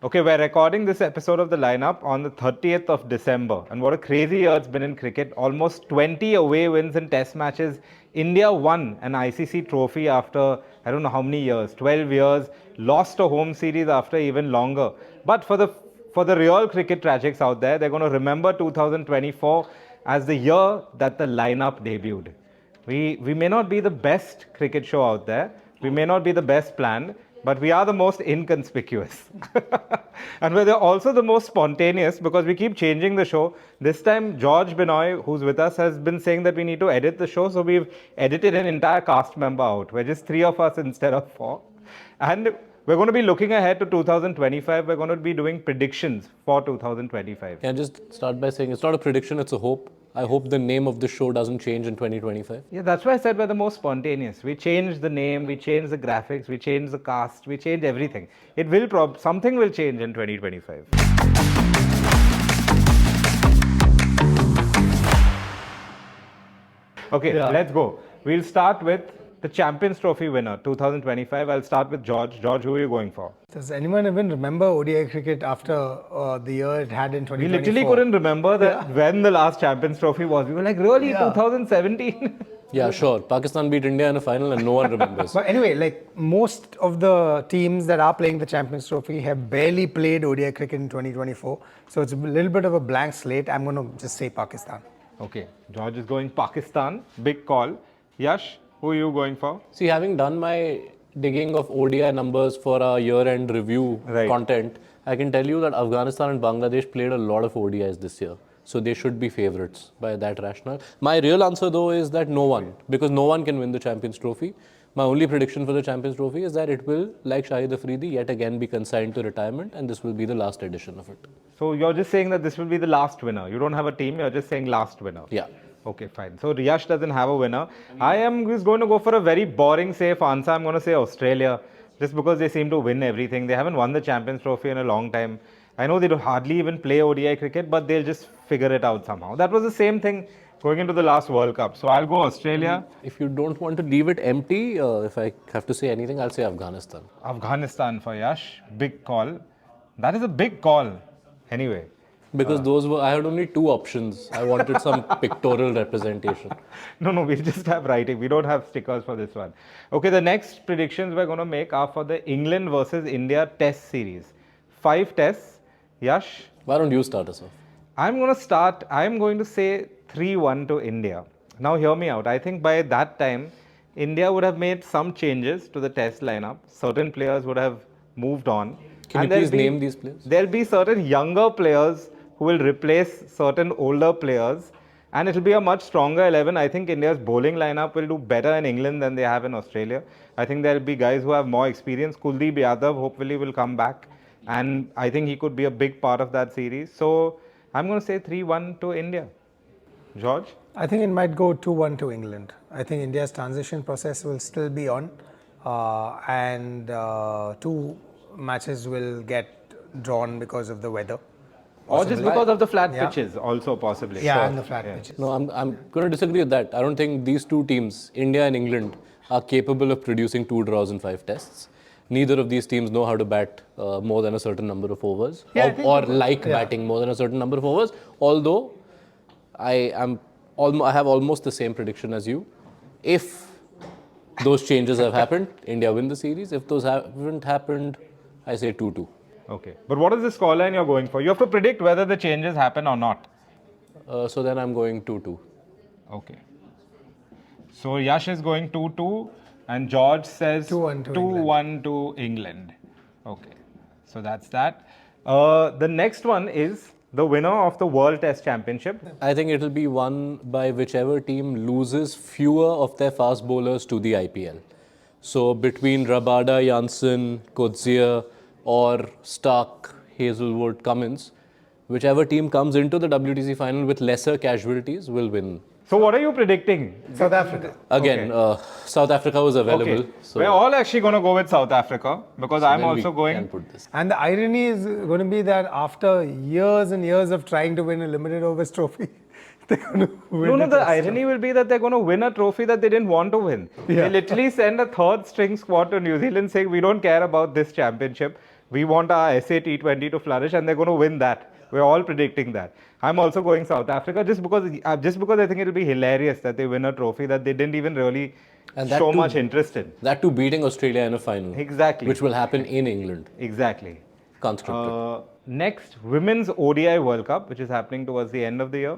Okay, we're recording this episode of the lineup on the 30th of December. And what a crazy year it's been in cricket. Almost 20 away wins in test matches. India won an ICC trophy after, I don't know how many years, 12 years. Lost a home series after even longer. But for the real cricket tragics out there, they're going to remember 2024 as the year that the lineup debuted. We may not be the best cricket show out there. We may not be the best planned, but we are the most inconspicuous. And we're also the most spontaneous because we keep changing the show. This time, George Binoy, who's with us, has been saying that we need to edit the show. So we've edited an entire cast member out. We're just 3 of us instead of 4. And we're going to be looking ahead to 2025. We're going to be doing predictions for 2025. Can I just start by saying it's not a prediction, it's a hope. I hope the name of the show doesn't change in 2025. Yeah, that's why I said we're the most spontaneous. We change the name, we change the graphics, we change the cast, we change everything. It will something will change in 2025. Okay, let's go. We'll start with the Champions Trophy winner, 2025. I'll start with George. George, who are you going for? Does anyone even remember ODI cricket after the year it had in 2024? We literally couldn't remember that when the last Champions Trophy was. We were like, really? 2017? Yeah, sure. Pakistan beat India in a final and no one remembers. But anyway, like most of the teams that are playing the Champions Trophy have barely played ODI cricket in 2024. So it's a little bit of a blank slate. I'm going to just say Pakistan. Okay, George is going Pakistan. Big call. Yash, who are you going for? See, having done my digging of ODI numbers for our year-end review content, I can tell you that Afghanistan and Bangladesh played a lot of ODIs this year. So they should be favourites by that rationale. My real answer though is that no one, because no one can win the Champions Trophy. My only prediction for the Champions Trophy is that it will, like Shahid Afridi, yet again be consigned to retirement and this will be the last edition of it. So you're just saying that this will be the last winner. You don't have a team, you're just saying last winner. Yeah. Okay, fine. So Yash doesn't have a winner. I am just going to go for a very boring, safe answer. I'm going to say Australia, just because they seem to win everything. They haven't won the Champions Trophy in a long time. I know they do hardly even play ODI cricket, but they'll just figure it out somehow. That was the same thing going into the last World Cup. So I'll go Australia. If you don't want to leave it empty, if I have to say anything, I'll say Afghanistan. Afghanistan for Yash. Big call. That is a big call. Anyway. Because I had only 2 options. I wanted some pictorial representation. No, we just have writing. We don't have stickers for this one. Okay, the next predictions we're going to make are for the England versus India Test series. 5 tests. Yash? Why don't you start us off? I'm going to say 3-1 to India. Now hear me out. I think by that time, India would have made some changes to the test lineup. Certain players would have moved on. Can you please name these players? There'll be certain younger players who will replace certain older players. And it'll be a much stronger 11. I think India's bowling lineup will do better in England than they have in Australia. I think there'll be guys who have more experience. Kuldeep Yadav hopefully will come back. And I think he could be a big part of that series. So I'm going to say 3-1 to India. George? I think it might go 2-1 to England. I think India's transition process will still be on. And 2 matches will get drawn because of the weather. Or just because of the flat pitches also possibly. Yeah, and the flat pitches. No, I'm going to disagree with that. I don't think these 2 teams, India and England, are capable of producing 2 draws in 5 tests. Neither of these teams know how to bat more than a certain number of overs or batting more than a certain number of overs. Although I have almost the same prediction as you. If those changes have happened, India win the series. If those haven't happened, I say 2-2. Okay. But what is the scoreline you're going for? You have to predict whether the changes happen or not. So then I'm going 2-2. Okay. So Yash is going 2-2 and George says 2-1 to England. Okay. So that's that. The next one is the winner of the World Test Championship. I think it will be won by whichever team loses fewer of their fast bowlers to the IPL. So between Rabada, Janssen, Coetzee or Stark, Hazelwood, Cummins, whichever team comes into the WTC final with lesser casualties will win. So what are you predicting? South Africa. Again, South Africa was available. Okay. So we're all actually going to go with South Africa because I'm also going. And the irony is going to be that after years and years of trying to win a limited overs trophy, they're going to win. No, the irony will be that they're going to win a trophy that they didn't want to win. Yeah. They literally send a 3rd string squad to New Zealand saying, we don't care about this championship. We want our SA T20 to flourish, and they're going to win that. We're all predicting that. I'm also going South Africa just because I think it'll be hilarious that they win a trophy that they didn't even really And that show too- much interest in. That too, beating Australia in a final. Exactly. Which will happen in England. Exactly. Conscripted. Next, Women's ODI World Cup, which is happening towards the end of the year.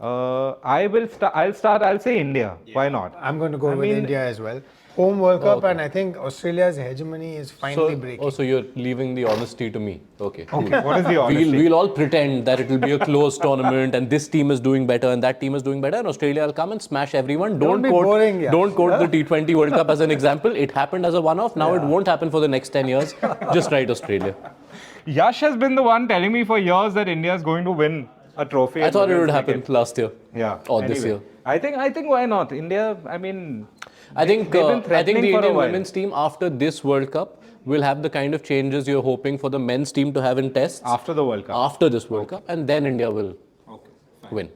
I'll say India. Why not? I'm going to go I with mean- India as well. Home World Cup, okay. and I think Australia's hegemony is finally breaking. So you're leaving the honesty to me. Okay. Cool. Okay, what is the honesty? We'll all pretend that it will be a close tournament and this team is doing better and that team is doing better and Australia will come and smash everyone. Don't be boring, yeah. Don't quote the T20 World Cup as an example. It happened as a one-off. Now it won't happen for the next 10 years. Just write Australia. Yash has been the one telling me for years that India is going to win a trophy. I in thought it would women's happen cricket. last year. Yeah. Or this anyway. year. I think why not? India, I mean, I think they've been the threatening for a Indian while. women's team after this World Cup will have the kind of changes you're hoping for the men's team to have in tests after the World Cup. after this World Cup, and then India will win.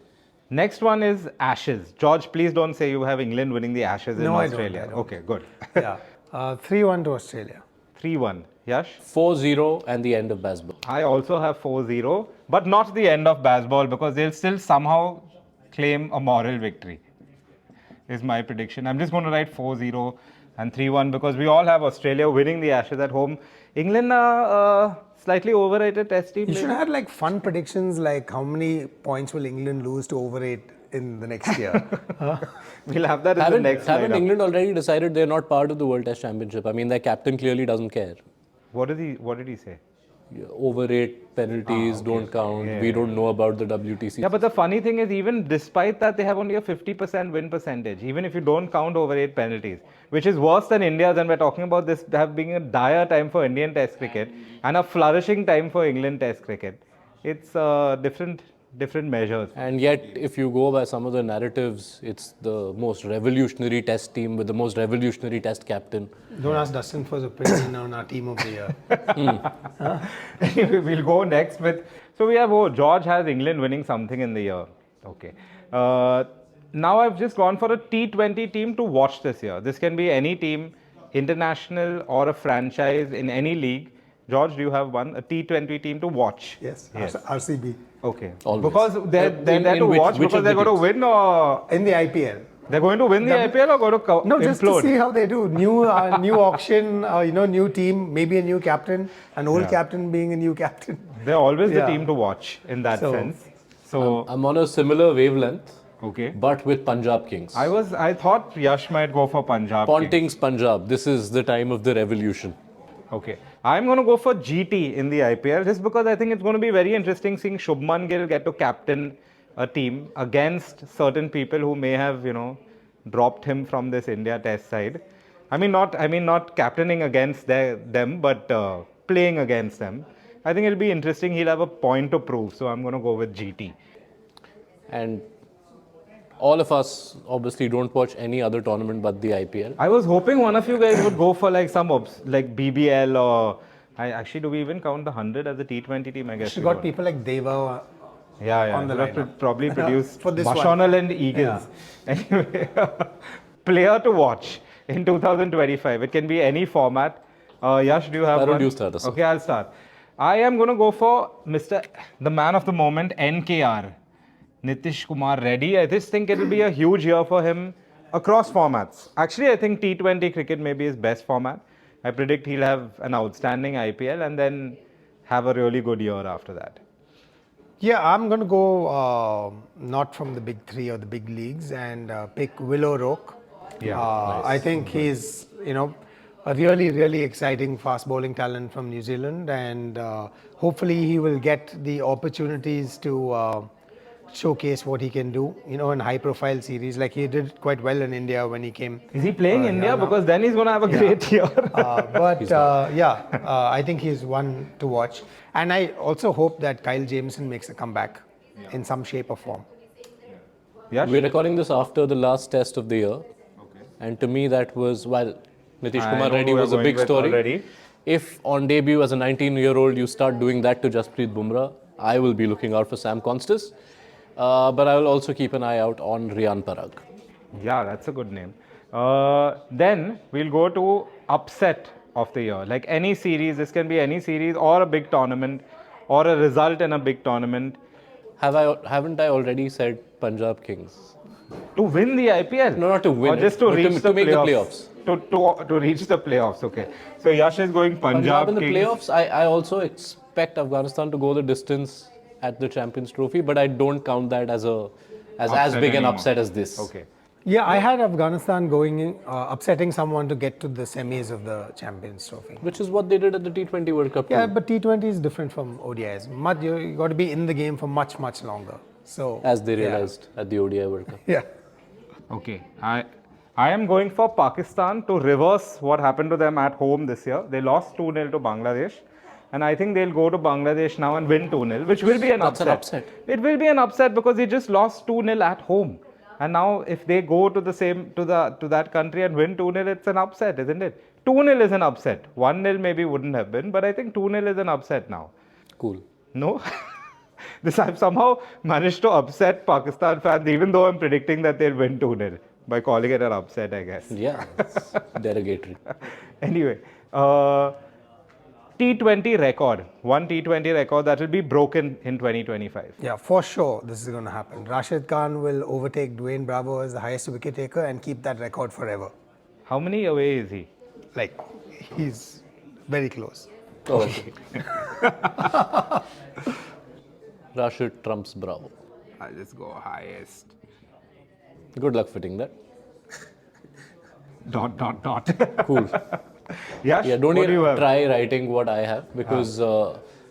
Next one is Ashes. George, please don't say you have England winning the Ashes in No, I don't, Australia. I don't. Okay, good. Yeah. 3-1 to Australia. 3-1. Yash? 4-0 and the end of baseball. I also have 4-0, but not the end of baseball because they'll still somehow claim a moral victory, is my prediction. I'm just going to write 4-0 and 3-1 because we all have Australia winning the Ashes at home. England are slightly overrated test team. You should have like fun predictions like how many points will England lose to over 8 in the next year. We'll have that in the next Haven't lineup. England already decided they're not part of the World Test Championship? I mean, their captain clearly doesn't care. What did he say? Over-8 penalties don't count. We don't know about the WTC. Yeah, but the funny thing is, even despite that, they have only a 50% win percentage, even if you don't count over 8 penalties, which is worse than India's. And we're talking about this have being a dire time for Indian Test cricket and a flourishing time for England Test cricket. It's different measures. And yet, if you go by some of the narratives, it's the most revolutionary test team with the most revolutionary test captain. Don't ask Dustin for his opinion on our team of the year. Anyway, we'll go next with. So we have George has England winning something in the year. Okay. Now I've just gone for a T20 team to watch this year. This can be any team, international or a franchise in any league. George, do you have one? A T20 team to watch? Yes, Yes. RCB. Okay. Always. Because they're In there to which- watch which because of they're the going to teams? win or In the IPL. they're going to win the IPL or going to No, just implode? to see how they do. New auction, new team, maybe a new captain, an old captain being a new captain. They're always the Yeah. team to watch in that So- sense. So, I'm on a similar wavelength, okay. but with Punjab Kings. I thought Yash might go for Punjab. Kings. Ponting's Punjab. This is the time of the revolution. Okay. I'm going to go for GT in the IPL just because I think it's going to be very interesting seeing Shubman Gill get to captain a team against certain people who may have, dropped him from this India Test side. I mean not captaining against them, but playing against them. I think it'll be interesting. He'll have a point to prove. So I'm going to go with GT. And all of us obviously don't watch any other tournament but the IPL. I was hoping one of you guys would go for like some like BBL or do we even count the 100 as a T20 team? I guess She we got don't. people like Deva. Yeah. on the Would have lineup. probably produced For this one. Bashonal and Eagles. Anyway, player to watch in 2025. It can be any format. Yash, do you have Why don't one? you start us off? Okay, I'll start. I am going to go for the man of the moment, NKR, Nitish Kumar Reddy. I just think it will be a huge year for him across formats. Actually, I think T20 cricket may be his best format. I predict he'll have an outstanding IPL and then have a really good year after that. Yeah, I'm going to go not from the big three or the big leagues and pick Willow Roque. Yeah, I think he's, a really, really exciting fast bowling talent from New Zealand, and hopefully he will get the opportunities to showcase what he can do, in high profile series. Like he did quite well in India when he came. Is he playing India? yeah, Because then he's going to have a great year. I think he's one to watch. And I also hope that Kyle Jameson makes a comeback in some shape or form. Yash? We're recording this after the last test of the year. And to me, that was, while Nitish I Kumar know Reddy who was we're a big going with story. already. If on debut as a 19-year-old you start doing that to Jasprit Bumrah, I will be looking out for Sam Constas. But I will also keep an eye out on Riyan Parag. Yeah, that's a good name. Then we'll go to upset of the year. Like any series, this can be any series or a big tournament or a result in a big tournament. Haven't I already said Punjab Kings? To win the IPL? No, not to win or it, just to but reach to make the playoffs. To reach the playoffs, okay. So Yash is going Punjab In the Kings. playoffs, I also expect Afghanistan to go the distance at the Champions Trophy, but I don't count that as as big an anymore. upset as this. Okay. Yeah, I had Afghanistan going in, upsetting someone to get to the semis of the Champions Trophy. Which is what they did at the T20 World Cup. Yeah, too, but T20 is different from ODIs. You got to be in the game for much, much longer. So as they realized at the ODI World Cup. Yeah. Okay. I am going for Pakistan to reverse what happened to them at home this year. They lost 2-0 to Bangladesh. And I think they'll go to Bangladesh now and win 2-0, which will be an That's upset. an upset. It will be an upset because they just lost 2-0 at home. And now if they go to that country and win 2-0, it's an upset, isn't it? 2-0 is an upset. 1-0 maybe wouldn't have been, but I think 2-0 is an upset now. Cool. No? I've somehow managed to upset Pakistan fans, even though I'm predicting that they'll win 2-0 by calling it an upset, I guess. Yeah, it's derogatory. Anyway, T20 record, one T20 record that will be broken in 2025. Yeah, for sure this is going to happen. Rashid Khan will overtake Dwayne Bravo as the highest wicket taker and keep that record forever. How many away is he? Like, he's very close. Oh, okay. Rashid trumps Bravo. I'll just go highest. Good luck fitting that. ... Cool. Yash, Yeah, don't what do you even have? try writing what I have because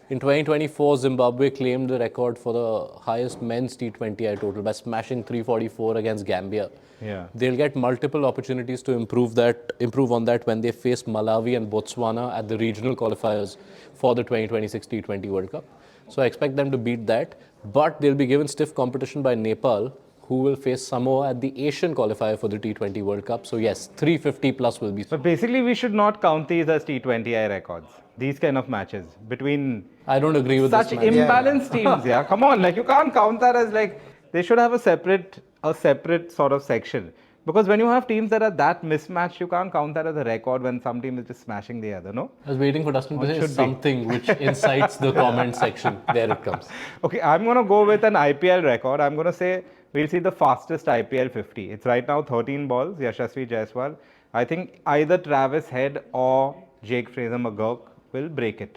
in 2024, Zimbabwe claimed the record for the highest men's T20I total by smashing 344 against Gambia. Yeah. They'll get multiple opportunities to improve on that when they face Malawi and Botswana at the regional qualifiers for the 2026 T20 World Cup. So I expect them to beat that, but they'll be given stiff competition by Nepal, who will face Samoa at the Asian qualifier for the T20 World Cup. So yes, 350 plus will be. But basically, we should not count these as T20I records. These kind of matches between I don't agree with such this match. imbalanced teams. Yeah, come on, like you can't count that as like they should have a separate sort of section. Because when you have teams that are that mismatched, you can't count that as a record when some team is just smashing the other, no? I was waiting for Dustin to say should be. something which incites the comment section. There it comes. Okay, I'm going to go with an IPL record. I'm going to say we'll see the fastest IPL 50. It's right now 13 balls, Yashasvi Jaiswal. I think either Travis Head or Jake Fraser McGurk will break it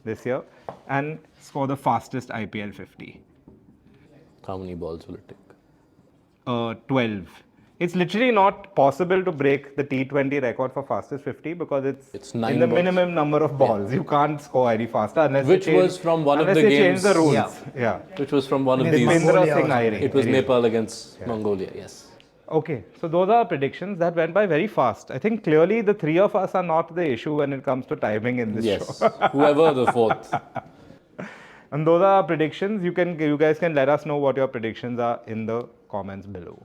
this year and score the fastest IPL 50. How many balls will it take? 12. It's literally not possible to break the T20 record for fastest 50 because it's 9 in the balls. minimum number of balls. You can't score any faster unless Which they change, was from one of unless the they games. change the rules. Yeah. Which was from one of It's these. Mongolia Dipendra Singh or Airi. It was Nepal against Mongolia, yes. Okay, so those are predictions that went by very fast. I think clearly the three of us are not the issue when it comes to timing in this Yes. show. Whoever the fourth. And those are our predictions. You guys can let us know what your predictions are in the comments below.